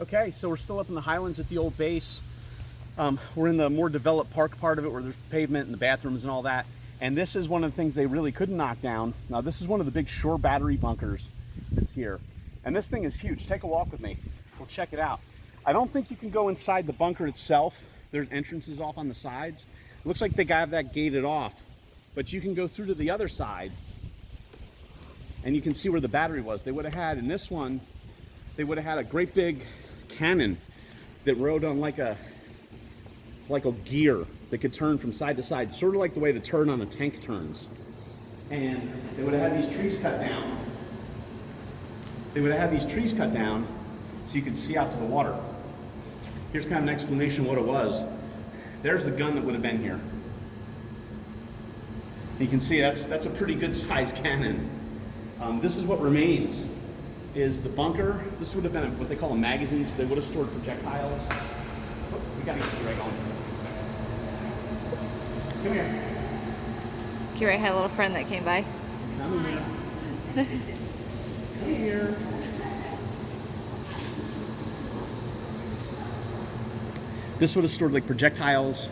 Okay, so we're still up in the Highlands at the old base. We're in the more developed park part of it where there's pavement and the bathrooms and all that. And this is one of the things they really couldn't knock down. Now this is one of the big shore battery bunkers that's here. And this thing is huge. Take a walk with me. We'll check it out. I don't think you can go inside the bunker itself. There's entrances off on the sides. It looks like they got that gated off. But you can go through to the other side and you can see where the battery was. They would have had, in this one, they would have had a great big cannon that rode on like a gear that could turn from side to side, sort of like the way the turn on a tank turns. And they would have had these trees cut down. They would have had these trees cut down so you could see out to the water. Here's kind of an explanation of what it was. There's the gun that would have been here. You can see that's a pretty good sized cannon. This is what remains, is the bunker. This would have been what they call a magazine, so they would have stored projectiles. Oh, we gotta get Kirai going. Oops. Come here. Kirai had a little friend that came by. Come here. Come here. This would have stored like projectiles.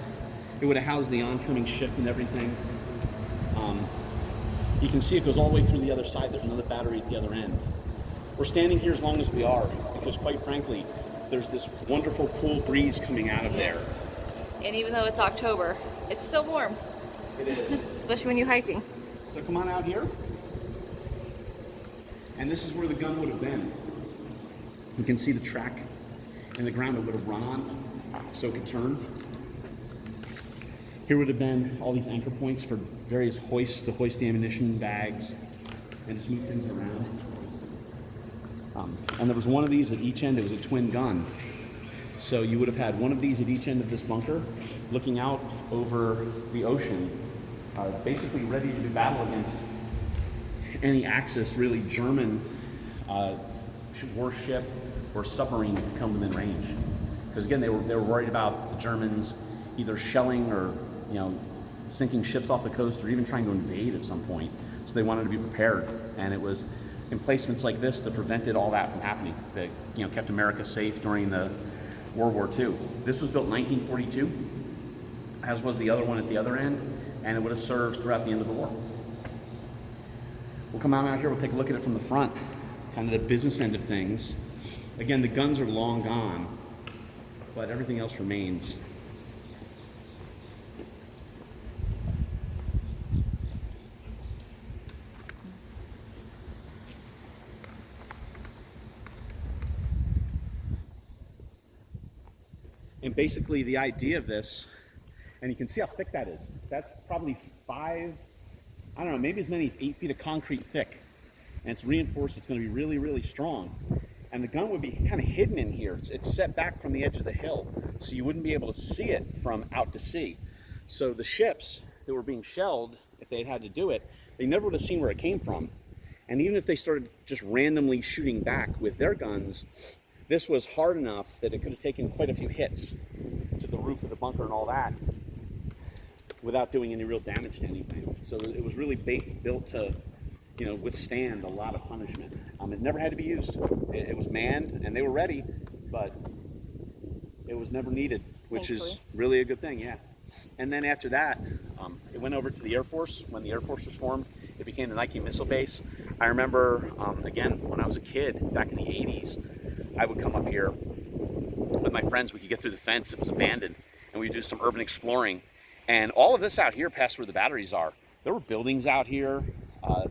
It would have housed the oncoming shift and everything. You can see it goes all the way through the other side. There's another battery at the other end. We're standing here as long as we are because, quite frankly, there's this wonderful cool breeze coming out of there. And even though it's October, it's still warm. It is. Especially when you're hiking. So come on out here. And this is where the gun would have been. You can see the track and the ground it would have run on so it could turn. Here would have been all these anchor points for various hoists to hoist the ammunition bags and just move things around. And there was one of these at each end. It was a twin gun. So you would have had one of these at each end of this bunker looking out over the ocean, basically ready to do battle against any Axis, really German warship or submarine that could come within range. Because again, they were worried about the Germans either shelling or sinking ships off the coast or even trying to invade at some point. So they wanted to be prepared, and it was emplacements like this that prevented all that from happening. That kept America safe during the World War II. This was built in 1942, as was the other one at the other end, and it would have served throughout the end of the war. We'll come out here. We'll take a look at it from the front, kind of the business end of things. Again, the guns are long gone, but everything else remains. And basically the idea of this, and you can see how thick that is. That's probably 5, I don't know, maybe as many as 8 feet of concrete thick. And it's reinforced, it's gonna be really, really strong. And the gun would be kind of hidden in here. It's set back from the edge of the hill, so you wouldn't be able to see it from out to sea. So the ships that were being shelled, if they had to do it, they never would have seen where it came from. And even if they started just randomly shooting back with their guns, this was hard enough that it could have taken quite a few hits to the roof of the bunker and all that without doing any real damage to anything. So it was really built to withstand a lot of punishment. It never had to be used. It was manned and they were ready, but it was never needed, which is really a good thing, yeah. And then after that, it went over to the Air Force. When the Air Force was formed, it became the Nike Missile Base. I remember, again, when I was a kid, back in the 80s, I would come up here with my friends. We could get through the fence. It was abandoned, and we'd do some urban exploring. And all of this out here past where the batteries are, there were buildings out here.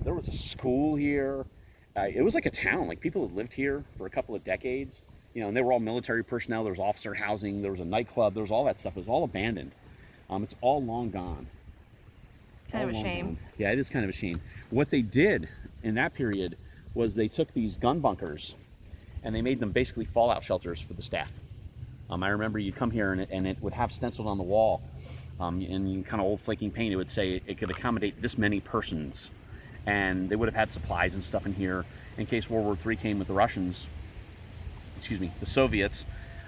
There was a school here. It was like a town. Like, people had lived here for a couple of decades, and they were all military personnel. There was officer housing. There was a nightclub. There was all that stuff. It was all abandoned. It's all long gone. Kind of a shame. Gone. Yeah, it is kind of a shame. What they did in that period was they took these gun bunkers and they made them basically fallout shelters for the staff. I remember you'd come here and it would have stenciled on the wall in kind of old flaking paint. It would say it could accommodate this many persons. And they would have had supplies and stuff in here in case World War III came with the Russians, the Soviets.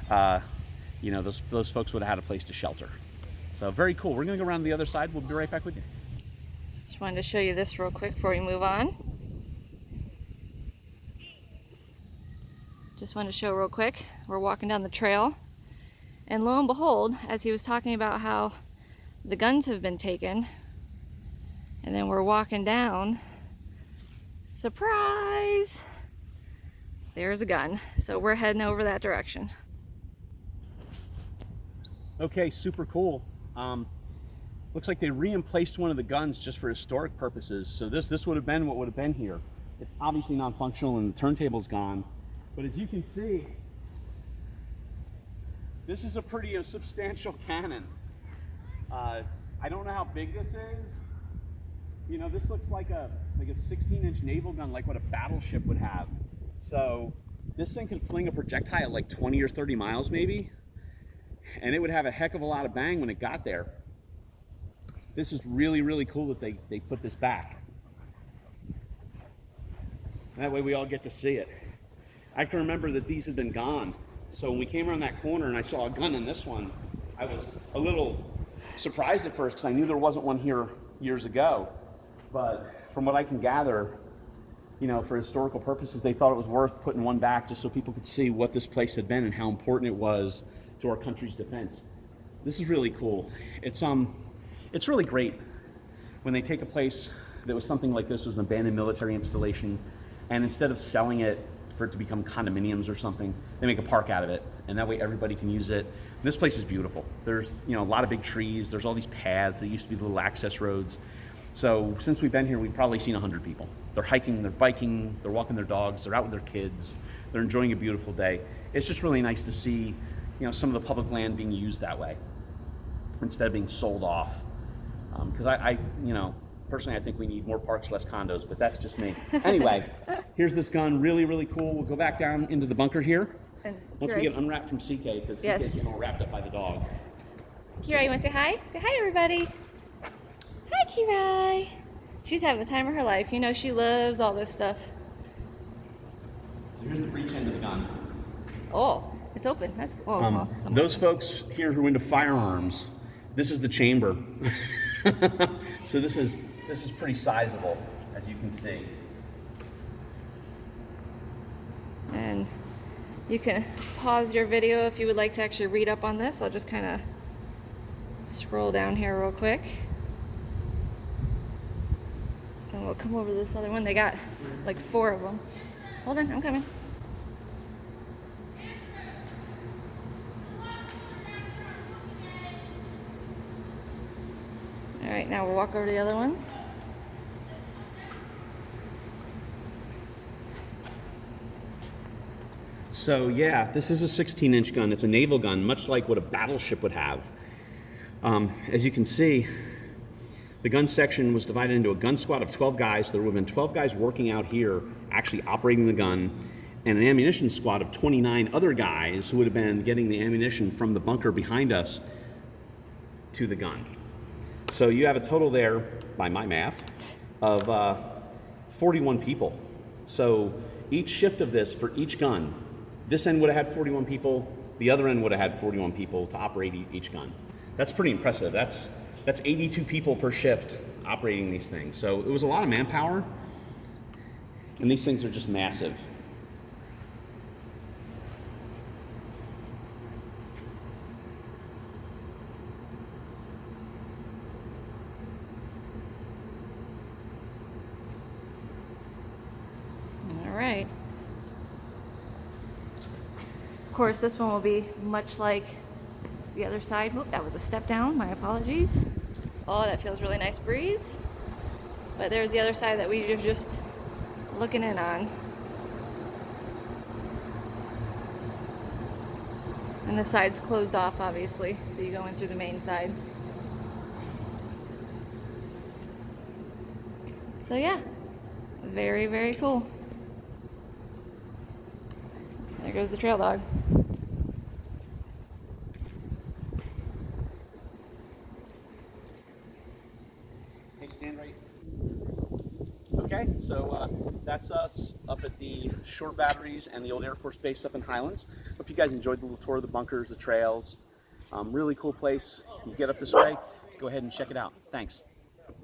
Those folks would have had a place to shelter. So very cool. We're gonna go around to the other side. We'll be right back with you. Just wanted to show you this real quick before we move on. Just wanted to show real quick. We're walking down the trail, and lo and behold, as he was talking about how the guns have been taken, and then we're walking down, surprise! There's a gun. So we're heading over that direction. Okay, super cool. Looks like they re-emplaced one of the guns just for historic purposes. So this would have been what would have been here. It's obviously non-functional and the turntable's gone. But as you can see, this is a pretty substantial cannon. I don't know how big this is. You know, this looks like a 16-inch naval gun, like what a battleship would have. So this thing can fling a projectile at like 20 or 30 miles maybe, and it would have a heck of a lot of bang when it got there. This is really, really cool that they put this back. That way we all get to see it. I can remember that these had been gone. So when we came around that corner and I saw a gun in this one, I was a little surprised at first because I knew there wasn't one here years ago. But from what I can gather, you know, for historical purposes, they thought it was worth putting one back just so people could see what this place had been and how important it was to our country's defense. This is really cool. It's really great when they take a place that was something like this, was an abandoned military installation, and instead of selling it for it to become condominiums or something, they make a park out of it, and that way everybody can use it. And this place is beautiful. There's, you know, a lot of big trees. There's all these paths that used to be little access roads. So since we've been here, we've probably seen 100 people. They're hiking, they're biking, they're walking their dogs, they're out with their kids, they're enjoying a beautiful day. It's just really nice to see, you know, some of the public land being used that way instead of being sold off. Because I, you know, personally, I think we need more parks, less condos, but that's just me. Anyway, here's this gun, really, really cool. We'll go back down into the bunker here. And Once we get unwrapped from CK, because Yes. CK's getting all wrapped up by the dog. Kira, you want to say hi? Say hi, everybody. Hi, Kira. She's having the time of her life. You know, she loves all this stuff. So here's the breech end of the gun. Oh, it's open. That's well, Those folks here who are into firearms, this is the chamber. So this is pretty sizable, as you can see. And you can pause your video if you would like to actually read up on this. I'll just kind of scroll down here real quick. And we'll come over to this other one. They got like 4 of them. Hold on, I'm coming. All right, now we'll walk over to the other ones. So yeah, this is a 16-inch gun. It's a naval gun, much like what a battleship would have. As you can see, the gun section was divided into a gun squad of 12 guys. There would have been 12 guys working out here, actually operating the gun, and an ammunition squad of 29 other guys who would have been getting the ammunition from the bunker behind us to the gun. So you have a total there, by my math, of 41 people. So each shift of this for each gun, this end would have had 41 people, the other end would have had 41 people to operate each gun. That's pretty impressive. That's 82 people per shift operating these things. So it was a lot of manpower, and these things are just massive. All right. Of course, this one will be much like the other side. Oop, that was a step down. My apologies. Oh, that feels really nice breeze. But there's the other side that we were just looking in on. And the side's closed off, obviously, so you go in through the main side. So yeah, very, very cool. There goes the trail dog. Hey, stand right. Okay, so that's us up at the Short Batteries and the old Air Force Base up in Highlands. Hope you guys enjoyed the little tour of the bunkers, the trails. Really cool place. You get up this way, go ahead and check it out. Thanks.